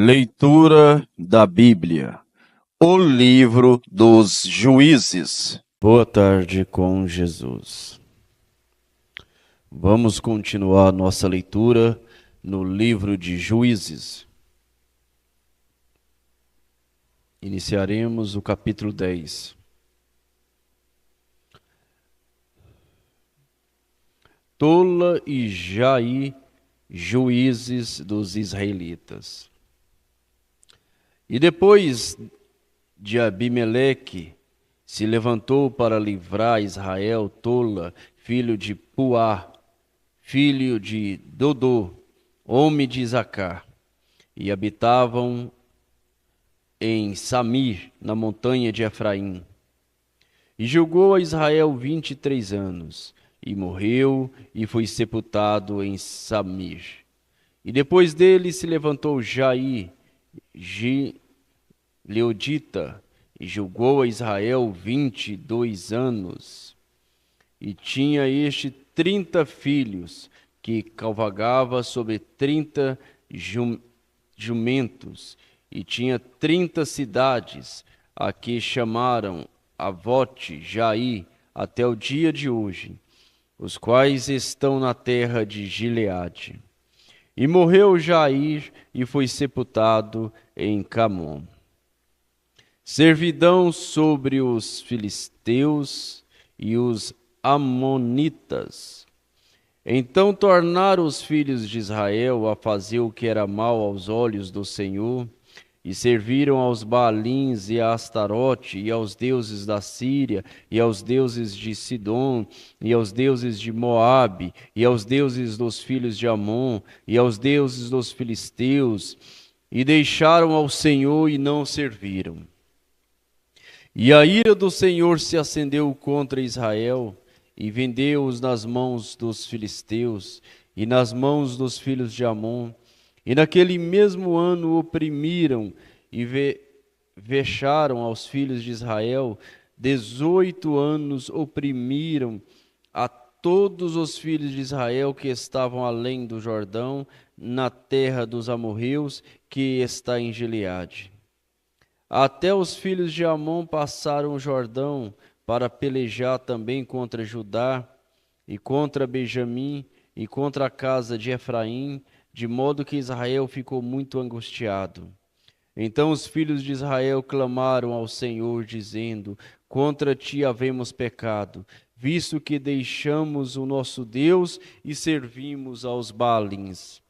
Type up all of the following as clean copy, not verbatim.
Leitura da Bíblia, o livro dos Juízes. Boa tarde com Jesus. Vamos continuar nossa leitura no livro de Juízes. Iniciaremos o capítulo 10. Tola e Jair, juízes dos israelitas. E depois de Abimeleque se levantou para livrar Israel, Tola, filho de Puá, filho de Dodô, homem de Isacar, e habitavam em Samir, na montanha de Efraim. E julgou a Israel 23 anos, e morreu, e foi sepultado em Samir. E depois dele se levantou Jair, Leodita, e julgou a Israel 22 anos. E tinha este 30 filhos, que cavalgava sobre 30 jumentos, e tinha 30 cidades, a que chamaram Avote Jair até o dia de hoje, os quais estão na terra de Gileade. E morreu Jair e foi sepultado em Camom. Servidão sobre os filisteus e os amonitas. Então tornaram os filhos de Israel a fazer o que era mal aos olhos do Senhor, e serviram aos Baalins e a Astarote, e aos deuses da Síria, e aos deuses de Sidom, e aos deuses de Moabe, e aos deuses dos filhos de Amon, e aos deuses dos filisteus, e deixaram ao Senhor e não serviram. E a ira do Senhor se acendeu contra Israel, e vendeu-os nas mãos dos filisteus, e nas mãos dos filhos de Amon. E naquele mesmo ano oprimiram e vexaram aos filhos de Israel. 18 anos oprimiram a todos os filhos de Israel que estavam além do Jordão, na terra dos amorreus, que está em Gileade. Até os filhos de Amon passaram o Jordão para pelejar também contra Judá e contra Benjamim e contra a casa de Efraim, de modo que Israel ficou muito angustiado. Então os filhos de Israel clamaram ao Senhor, dizendo: contra ti havemos pecado, visto que deixamos o nosso Deus e servimos aos Baalins.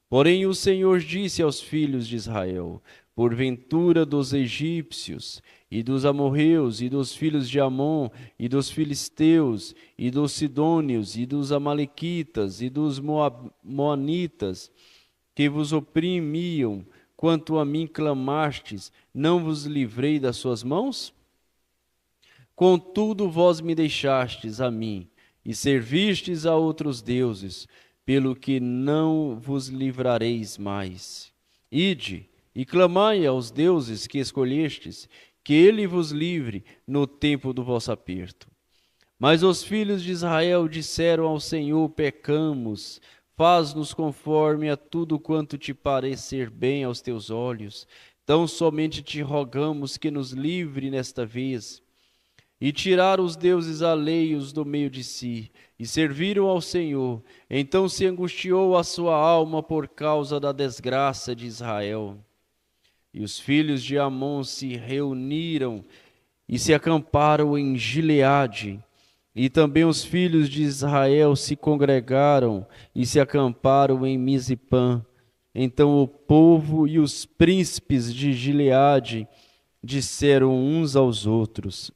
Porém o Senhor disse aos filhos de Israel: porventura dos egípcios, e dos amorreus, e dos filhos de Amon, e dos filisteus, e dos sidônios, e dos amalequitas, e dos moanitas, que vos oprimiam, quanto a mim clamastes, não vos livrei das suas mãos? Contudo vós me deixastes a mim, e servistes a outros deuses, pelo que não vos livrareis mais. Ide, e clamai aos deuses que escolhestes, que ele vos livre no tempo do vosso aperto. Mas os filhos de Israel disseram ao Senhor: pecamos, faz-nos conforme a tudo quanto te parecer bem aos teus olhos. Tão somente te rogamos que nos livre nesta vez. E tiraram os deuses alheios do meio de si, e serviram ao Senhor. Então se angustiou a sua alma por causa da desgraça de Israel. E os filhos de Amon se reuniram e se acamparam em Gileade. E também os filhos de Israel se congregaram e se acamparam em Mizipã. Então o povo e os príncipes de Gileade disseram uns aos outros: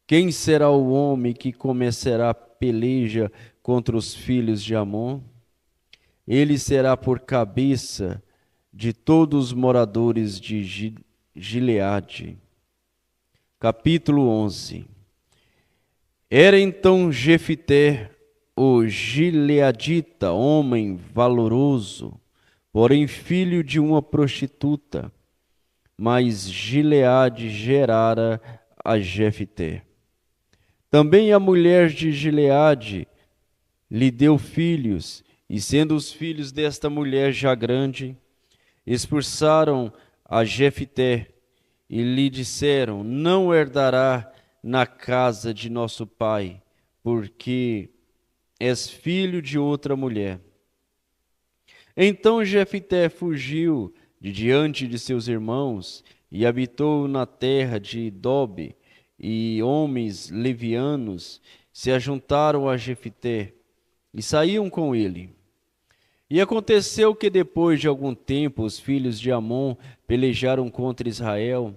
quem será o homem que começará peleja contra os filhos de Amon? Ele será por cabeça de todos os moradores de Gileade. Capítulo 11. Era então Jefité, o gileadita, homem valoroso, porém filho de uma prostituta, mas Gileade gerara a Jefité. Também a mulher de Gileade lhe deu filhos, e sendo os filhos desta mulher já grande, expulsaram a Jefté e lhe disseram: não herdará na casa de nosso pai, porque és filho de outra mulher. Então Jefté fugiu de diante de seus irmãos e habitou na terra de Dobe, e homens levianos se ajuntaram a Jefté e saíam com ele. E aconteceu que depois de algum tempo os filhos de Amon pelejaram contra Israel.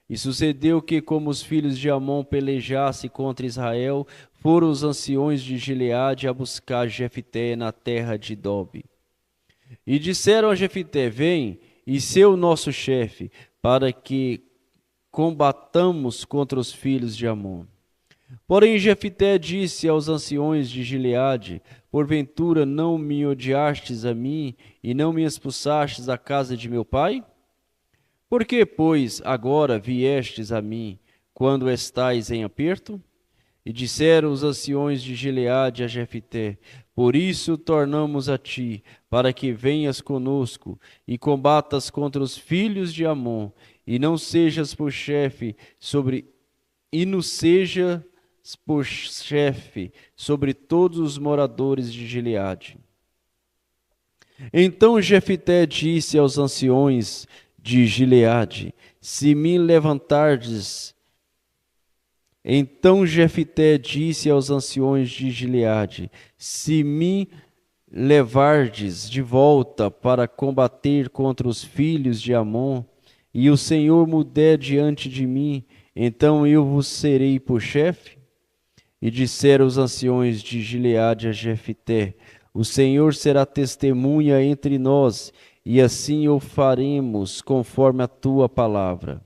E sucedeu que, como os filhos de Amon pelejassem contra Israel, foram os anciões de Gileade a buscar Jefté na terra de Dobe. E disseram a Jefté: vem e sê o nosso chefe, para que combatamos contra os filhos de Amon. Porém Jefté disse aos anciões de Gileade: porventura não me odiastes a mim e não me expulsastes da casa de meu pai? Por que, pois, agora viestes a mim, quando estais em aperto? E disseram os anciões de Gileade a Jefté: por isso tornamos a ti, para que venhas conosco e combatas contra os filhos de Amon, e não sejas por chefe sobre todos os moradores de Gileade. Então Jefté disse aos anciões de Gileade: se me levantardes. Então Jefté disse aos anciões de Gileade: se me levardes de volta para combater contra os filhos de Amon, e o Senhor me der diante de mim, então eu vos serei por chefe? E disseram os anciões de Gileade a Jefté: o Senhor será testemunha entre nós, e assim o faremos conforme a tua palavra.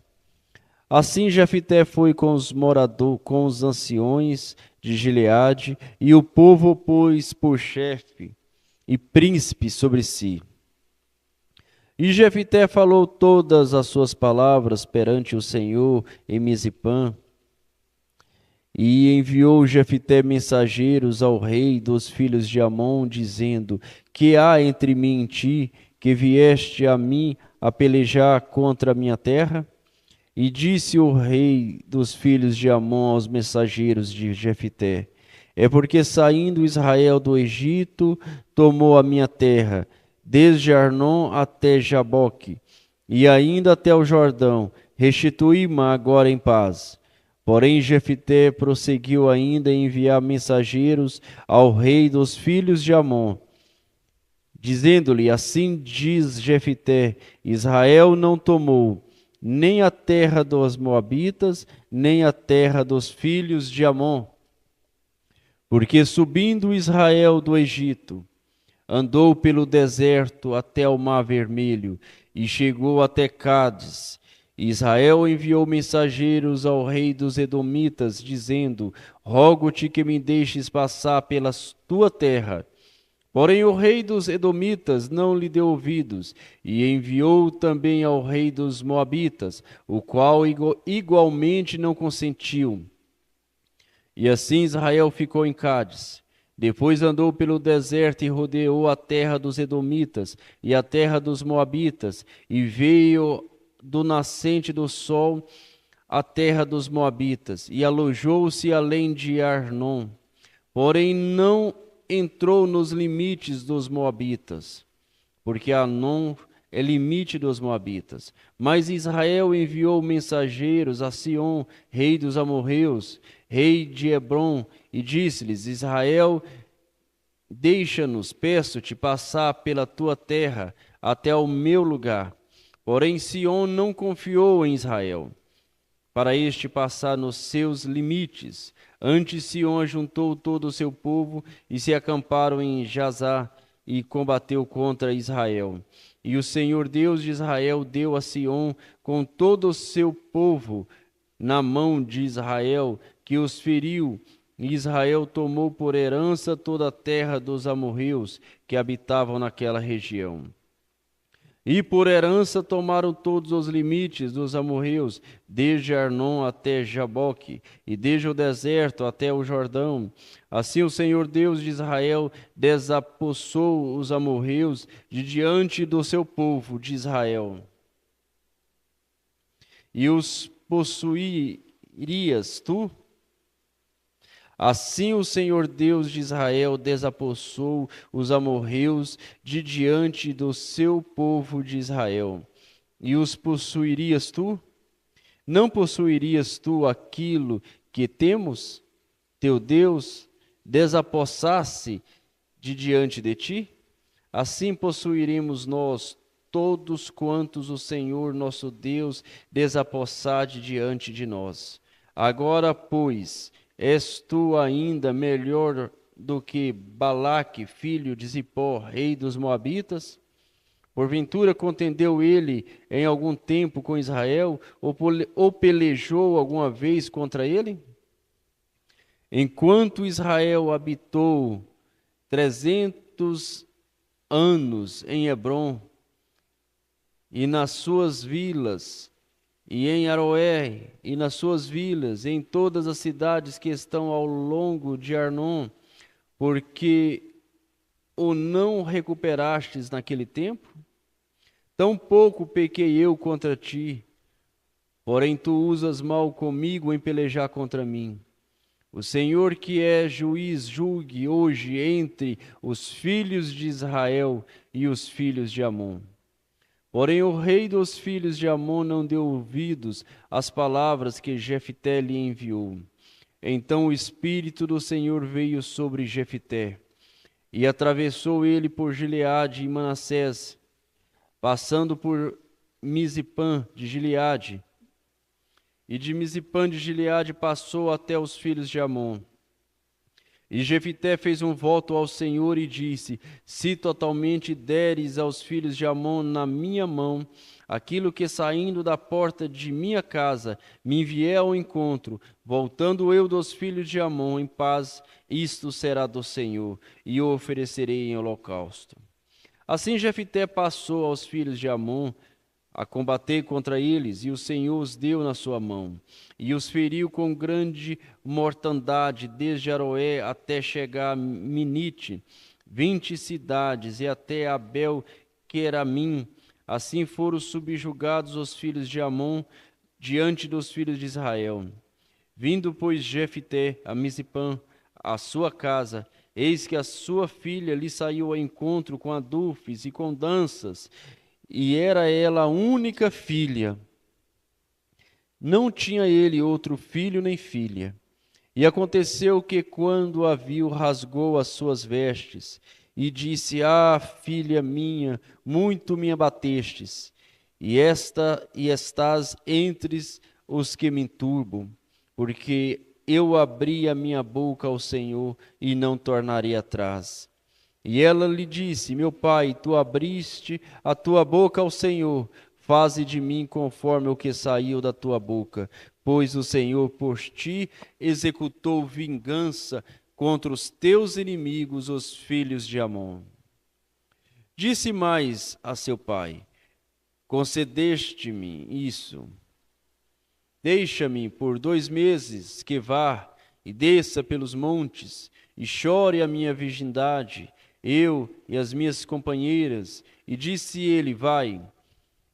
Assim Jefté foi com os anciões de Gileade, e o povo pôs por chefe e príncipe sobre si. E Jefté falou todas as suas palavras perante o Senhor em Mizipã. E enviou Jefté mensageiros ao rei dos filhos de Amon, dizendo: que há entre mim e ti, que vieste a mim a pelejar contra a minha terra? E disse o rei dos filhos de Amon aos mensageiros de Jefté: é porque saindo Israel do Egito, tomou a minha terra, desde Arnon até Jaboque, e ainda até o Jordão, restituí-me agora em paz. Porém Jefté prosseguiu ainda em enviar mensageiros ao rei dos filhos de Amon, dizendo-lhe: assim diz Jefté: Israel não tomou nem a terra dos Moabitas, nem a terra dos filhos de Amon. Porque subindo Israel do Egito, andou pelo deserto até o Mar Vermelho, e chegou até Cádiz. Israel enviou mensageiros ao rei dos Edomitas, dizendo: rogo-te que me deixes passar pela tua terra. Porém o rei dos Edomitas não lhe deu ouvidos, e enviou também ao rei dos Moabitas, o qual igualmente não consentiu. E assim Israel ficou em Cádiz. Depois andou pelo deserto e rodeou a terra dos Edomitas e a terra dos Moabitas, e veio do nascente do sol a terra dos Moabitas, e alojou-se além de Arnon. Porém não entrou nos limites dos Moabitas, porque Arnon é limite dos Moabitas. Mas Israel enviou mensageiros a Sion, rei dos amorreus, rei de Hebrom, e disse-lhes: Israel, deixa-nos, peço-te, passar pela tua terra até o meu lugar. Porém Sion não confiou em Israel, para este passar nos seus limites. Antes Sion ajuntou todo o seu povo e se acamparam em Jazá e combateu contra Israel. E o Senhor Deus de Israel deu a Sion com todo o seu povo na mão de Israel, que os feriu. E Israel tomou por herança toda a terra dos amorreus que habitavam naquela região. E por herança tomaram todos os limites dos amorreus, desde Arnon até Jaboque, e desde o deserto até o Jordão. Assim o Senhor Deus de Israel desapossou os amorreus de diante do seu povo de Israel. E os possuirias tu? Assim o Senhor Deus de Israel desapossou os amorreus de diante do seu povo de Israel. E os possuirias tu? Não possuirias tu aquilo que temos, teu Deus, desapossasse de diante de ti? Assim possuiremos nós todos quantos o Senhor nosso Deus desapossar de diante de nós. Agora, pois, és tu ainda melhor do que Balaque, filho de Zipó, rei dos Moabitas? Porventura contendeu ele em algum tempo com Israel, ou pelejou alguma vez contra ele? Enquanto Israel habitou 300 anos em Hebrom, e nas suas vilas, e em Aroé, e nas suas vilas, em todas as cidades que estão ao longo de Arnon, porque o não recuperastes naquele tempo? Tampouco pequei eu contra ti, porém tu usas mal comigo em pelejar contra mim. O Senhor que é juiz julgue hoje entre os filhos de Israel e os filhos de Amon. Porém o rei dos filhos de Amon não deu ouvidos às palavras que Jefté lhe enviou. Então o Espírito do Senhor veio sobre Jefté, e atravessou ele por Gileade e Manassés, passando por Mizipã de Gileade, e de Mizipã de Gileade passou até os filhos de Amon. E Jefté fez um voto ao Senhor e disse: se totalmente deres aos filhos de Amon na minha mão aquilo que saindo da porta de minha casa me vier ao encontro, voltando eu dos filhos de Amon em paz, isto será do Senhor, e o oferecerei em holocausto. Assim Jefté passou aos filhos de Amon a combater contra eles, e o Senhor os deu na sua mão, e os feriu com grande mortandade, desde Aroé até chegar a Minite, 20 cidades, e até Abel-Queramim. Assim foram subjugados os filhos de Amon diante dos filhos de Israel. Vindo, pois, Jefté a Mizipã, a sua casa, eis que a sua filha lhe saiu ao encontro com adufes e com danças, e era ela a única filha. Não tinha ele outro filho nem filha. E aconteceu que, quando a viu, rasgou as suas vestes, e disse: ah, filha minha, muito me abatestes, e estás entre os que me enturbam, porque eu abri a minha boca ao Senhor, e não tornarei atrás. E ela lhe disse: meu pai, tu abriste a tua boca ao Senhor, faze de mim conforme o que saiu da tua boca, pois o Senhor por ti executou vingança contra os teus inimigos, os filhos de Amon. Disse mais a seu pai: concedeste-me isso, deixa-me por 2 meses que vá e desça pelos montes, e chore a minha virgindade, eu e as minhas companheiras. E disse ele: vai.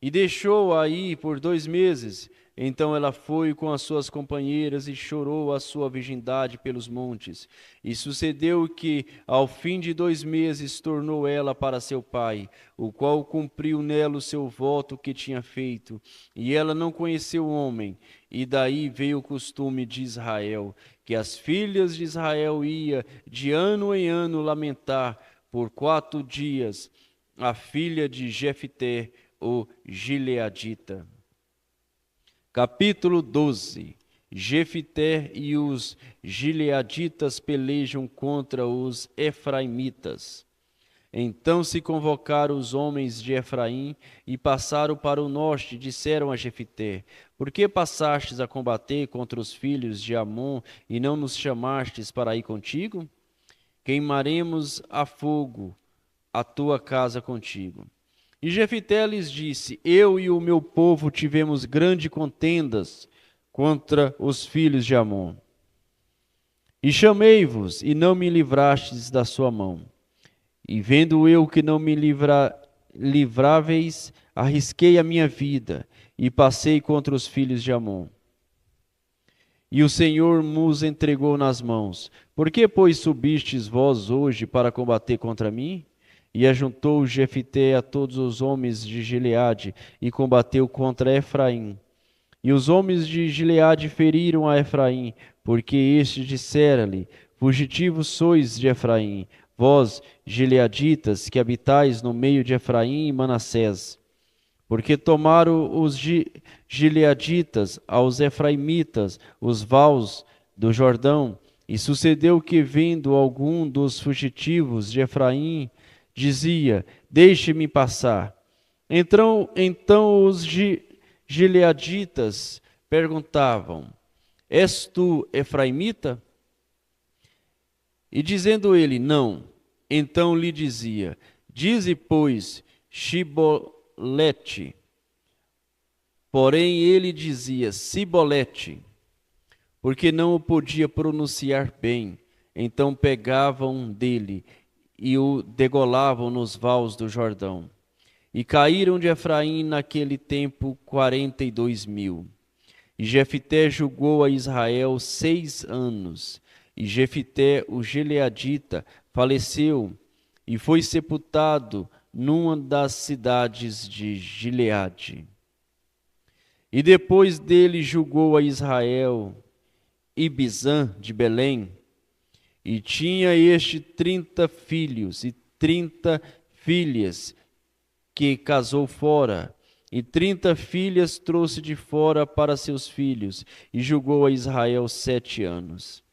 E deixou-a ir por 2 meses. Então ela foi com as suas companheiras e chorou a sua virgindade pelos montes. E sucedeu que, ao fim de 2 meses, tornou ela para seu pai, o qual cumpriu nela o seu voto que tinha feito. E ela não conheceu o homem. E daí veio o costume de Israel, que as filhas de Israel iam de ano em ano lamentar por 4 dias a filha de Jefté, o gileadita. Capítulo 12. Jefté e os gileaditas pelejam contra os efraimitas. Então se convocaram os homens de Efraim e passaram para o norte, e disseram a Jefté: por que passastes a combater contra os filhos de Amon e não nos chamastes para ir contigo? Queimaremos a fogo a tua casa contigo. E Jefité lhes disse: Eu e o meu povo tivemos grandes contendas contra os filhos de Amon. E chamei-vos, e não me livrastes da sua mão. E vendo eu que não me livráveis, arrisquei a minha vida, e passei contra os filhos de Amon. E o Senhor nos entregou nas mãos. Por que, pois, subistes vós hoje para combater contra mim? E ajuntou Jefité a todos os homens de Gileade, e combateu contra Efraim. E os homens de Gileade feriram a Efraim, porque este dissera-lhe: Fugitivos sois de Efraim, vós, gileaditas, que habitais no meio de Efraim e Manassés. Porque tomaram os gileaditas aos efraimitas os vales do Jordão, e sucedeu que, vendo algum dos fugitivos de Efraim, dizia: Deixe-me passar. Então os gileaditas perguntavam: És tu efraimita? E dizendo ele: Não, então lhe dizia: Dize, pois, Shibolete. Porém ele dizia Sibolete, porque não o podia pronunciar bem. Então pegavam dele e o degolavam nos vales do Jordão. E caíram de Efraim naquele tempo 42.000. E Jefité julgou a Israel 6 anos. E Jefité, o gileadita, faleceu e foi sepultado numa das cidades de Gileade. E depois dele julgou a Israel Ibizã de Belém. E tinha este 30 filhos e 30 filhas, que casou fora, e 30 filhas trouxe de fora para seus filhos, e julgou a Israel 7 anos.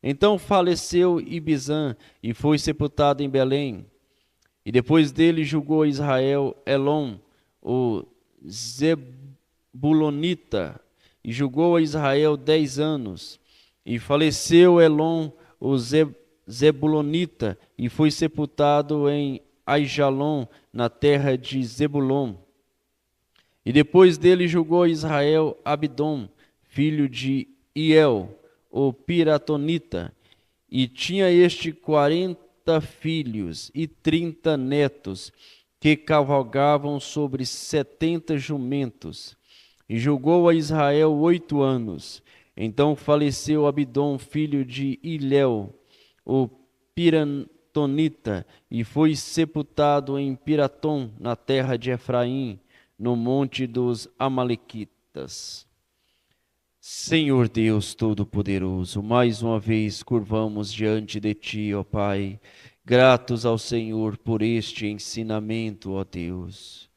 Então faleceu Ibizã, e foi sepultado em Belém. E depois dele julgou a Israel Elon, o Zebulonita, e julgou a Israel 10 anos. E faleceu Elon, o Zebulonita, e foi sepultado em Aijalon, na terra de Zebulon. E depois dele julgou Israel Abidom, filho de Iel, o Piratonita, e tinha este 40 filhos e 30 netos, que cavalgavam sobre 70 jumentos. E julgou a Israel 8 anos. Então faleceu Abidom, filho de Ilel, o Piratonita, e foi sepultado em Piratom, na terra de Efraim, no monte dos Amalequitas. Senhor Deus Todo-Poderoso, mais uma vez curvamos diante de Ti, ó Pai, gratos ao Senhor por este ensinamento, ó Deus,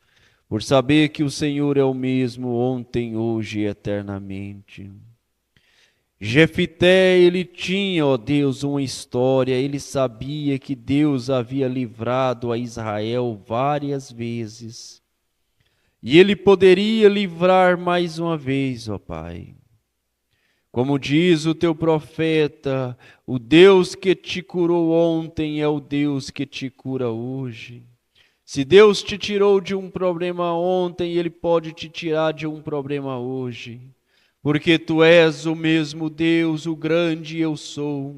por saber que o Senhor é o mesmo ontem, hoje e eternamente. Jefité, ele tinha, ó Deus, uma história, ele sabia que Deus havia livrado a Israel várias vezes. E ele poderia livrar mais uma vez, ó Pai. Como diz o teu profeta, o Deus que te curou ontem é o Deus que te cura hoje. Se Deus te tirou de um problema ontem, Ele pode te tirar de um problema hoje. Porque tu és o mesmo Deus, o grande eu sou.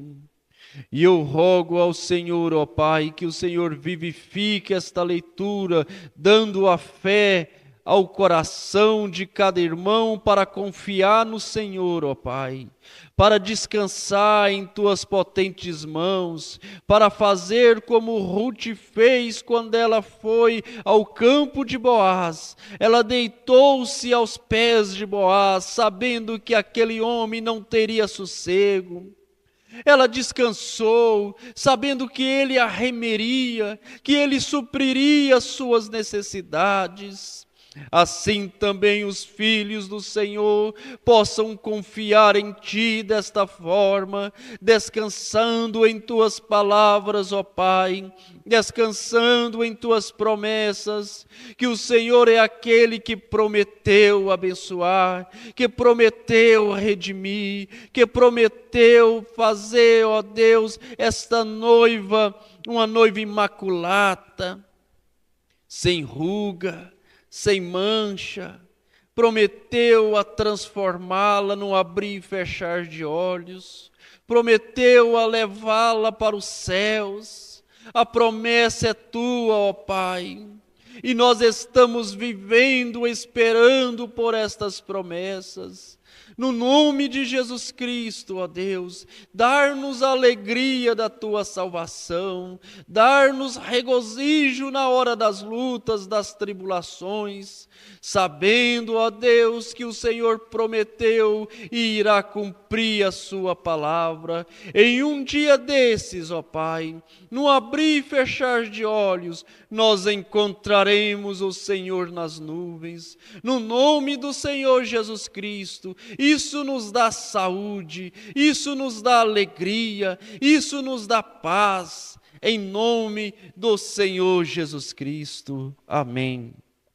E eu rogo ao Senhor, ó Pai, que o Senhor vivifique esta leitura, dando a fé ao coração de cada irmão para confiar no Senhor, ó Pai, para descansar em tuas potentes mãos, para fazer como Ruth fez quando ela foi ao campo de Boaz. Ela deitou-se aos pés de Boaz, sabendo que aquele homem não teria sossego. Ela descansou, sabendo que ele a remeria, que ele supriria as suas necessidades. Assim também os filhos do Senhor possam confiar em Ti desta forma, descansando em Tuas palavras, ó Pai, descansando em Tuas promessas, que o Senhor é aquele que prometeu abençoar, que prometeu redimir, que prometeu fazer, ó Deus, esta noiva, uma noiva imaculada. sem ruga, sem mancha, prometeu a transformá-la num abrir e fechar de olhos, prometeu a levá-la para os céus. A promessa é tua, ó Pai, e nós estamos vivendo, esperando por estas promessas. No nome de Jesus Cristo, ó Deus, dar-nos a alegria da Tua salvação, dar-nos regozijo na hora das lutas, das tribulações, sabendo, ó Deus, que o Senhor prometeu e irá cumprir a Sua palavra. Em um dia desses, ó Pai, no abrir e fechar de olhos, nós encontraremos o Senhor nas nuvens. No nome do Senhor Jesus Cristo, isso nos dá saúde, isso nos dá alegria, isso nos dá paz, em nome do Senhor Jesus Cristo. Amém.